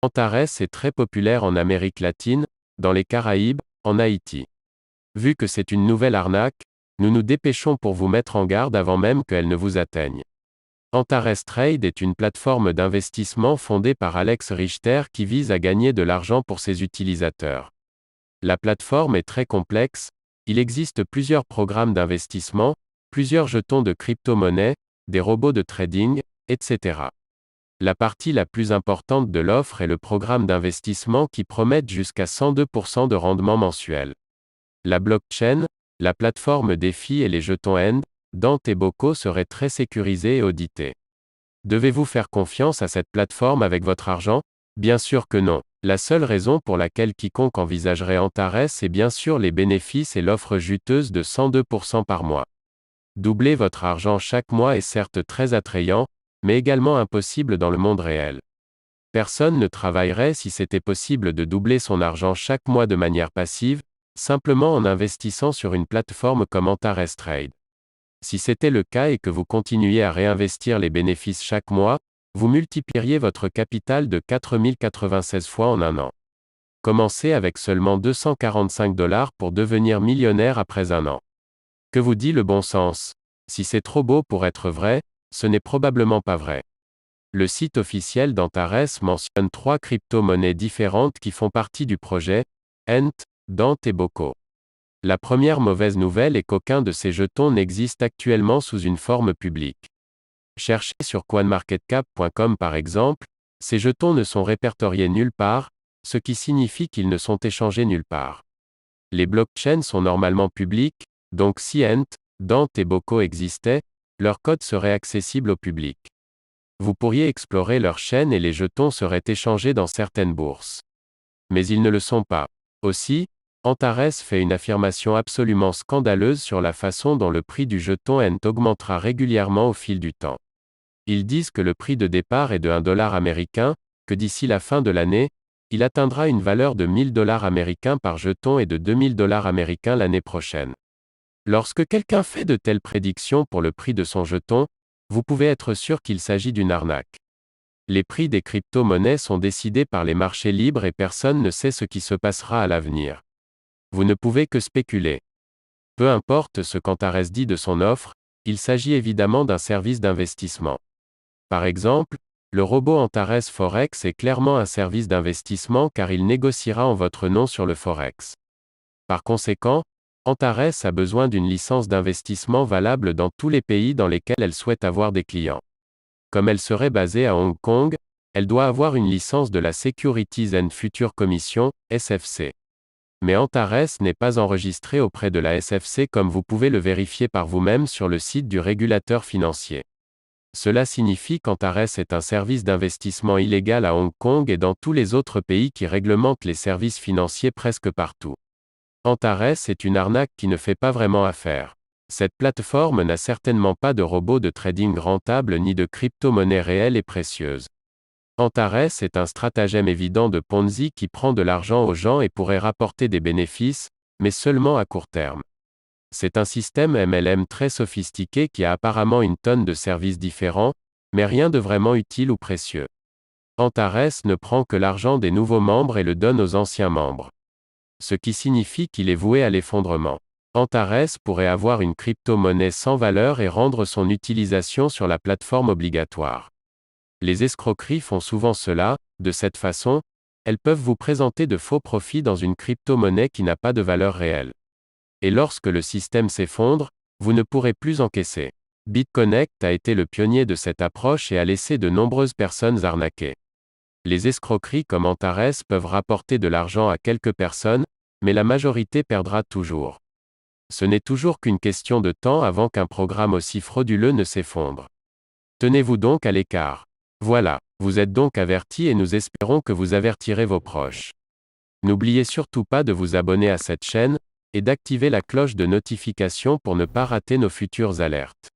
Antares est très populaire en Amérique latine, dans les Caraïbes, en Haïti. Vu que c'est une nouvelle arnaque, nous nous dépêchons pour vous mettre en garde avant même qu'elle ne vous atteigne. Antares Trade est une plateforme d'investissement fondée par Alex Richter qui vise à gagner de l'argent pour ses utilisateurs. La plateforme est très complexe, il existe plusieurs programmes d'investissement, plusieurs jetons de crypto-monnaies, des robots de trading, etc. La partie la plus importante de l'offre est le programme d'investissement qui promet jusqu'à 102% de rendement mensuel. La blockchain, la plateforme DeFi et les jetons End, Dante et Boko seraient très sécurisés et audités. Devez-vous faire confiance à cette plateforme avec votre argent? Bien sûr que non. La seule raison pour laquelle quiconque envisagerait Antares est bien sûr les bénéfices et l'offre juteuse de 102% par mois. Doubler votre argent chaque mois est certes très attrayant, mais également impossible dans le monde réel. Personne ne travaillerait si c'était possible de doubler son argent chaque mois de manière passive, simplement en investissant sur une plateforme comme Antares Trade. Si c'était le cas et que vous continuiez à réinvestir les bénéfices chaque mois, vous multiplieriez votre capital de 4096 fois en un an. Commencez avec seulement $245 pour devenir millionnaire après un an. Que vous dit le bon sens? Si c'est trop beau pour être vrai, ce n'est probablement pas vrai. Le site officiel d'Antares mentionne 3 crypto-monnaies différentes qui font partie du projet, Ent, Dante et Boko. La première mauvaise nouvelle est qu'aucun de ces jetons n'existe actuellement sous une forme publique. Cherchez sur coinmarketcap.com par exemple, ces jetons ne sont répertoriés nulle part, ce qui signifie qu'ils ne sont échangés nulle part. Les blockchains sont normalement publiques, donc si Ent, Dante et Boko existaient, leur code serait accessible au public. Vous pourriez explorer leur chaîne et les jetons seraient échangés dans certaines bourses. Mais ils ne le sont pas. Aussi, Antares fait une affirmation absolument scandaleuse sur la façon dont le prix du jeton Ent augmentera régulièrement au fil du temps. Ils disent que le prix de départ est de $1 américain, que d'ici la fin de l'année, il atteindra une valeur de $1000 américains par jeton et de $2000 américains l'année prochaine. Lorsque quelqu'un fait de telles prédictions pour le prix de son jeton, vous pouvez être sûr qu'il s'agit d'une arnaque. Les prix des crypto-monnaies sont décidés par les marchés libres et personne ne sait ce qui se passera à l'avenir. Vous ne pouvez que spéculer. Peu importe ce qu'Antares dit de son offre, il s'agit évidemment d'un service d'investissement. Par exemple, le robot Antares Forex est clairement un service d'investissement car il négociera en votre nom sur le Forex. Par conséquent, Antares a besoin d'une licence d'investissement valable dans tous les pays dans lesquels elle souhaite avoir des clients. Comme elle serait basée à Hong Kong, elle doit avoir une licence de la Securities and Futures Commission, SFC. Mais Antares n'est pas enregistré auprès de la SFC comme vous pouvez le vérifier par vous-même sur le site du régulateur financier. Cela signifie qu'Antares est un service d'investissement illégal à Hong Kong et dans tous les autres pays qui réglementent les services financiers presque partout. Antares est une arnaque qui ne fait pas vraiment affaire. Cette plateforme n'a certainement pas de robot de trading rentable ni de crypto-monnaies réelles et précieuses. Antares est un stratagème évident de Ponzi qui prend de l'argent aux gens et pourrait rapporter des bénéfices, mais seulement à court terme. C'est un système MLM très sophistiqué qui a apparemment une tonne de services différents, mais rien de vraiment utile ou précieux. Antares ne prend que l'argent des nouveaux membres et le donne aux anciens membres. Ce qui signifie qu'il est voué à l'effondrement. Antares pourrait avoir une crypto-monnaie sans valeur et rendre son utilisation sur la plateforme obligatoire. Les escroqueries font souvent cela, de cette façon, elles peuvent vous présenter de faux profits dans une crypto-monnaie qui n'a pas de valeur réelle. Et lorsque le système s'effondre, vous ne pourrez plus encaisser. BitConnect a été le pionnier de cette approche et a laissé de nombreuses personnes arnaquées. Les escroqueries comme Antares peuvent rapporter de l'argent à quelques personnes, mais la majorité perdra toujours. Ce n'est toujours qu'une question de temps avant qu'un programme aussi frauduleux ne s'effondre. Tenez-vous donc à l'écart. Voilà, vous êtes donc avertis et nous espérons que vous avertirez vos proches. N'oubliez surtout pas de vous abonner à cette chaîne, et d'activer la cloche de notification pour ne pas rater nos futures alertes.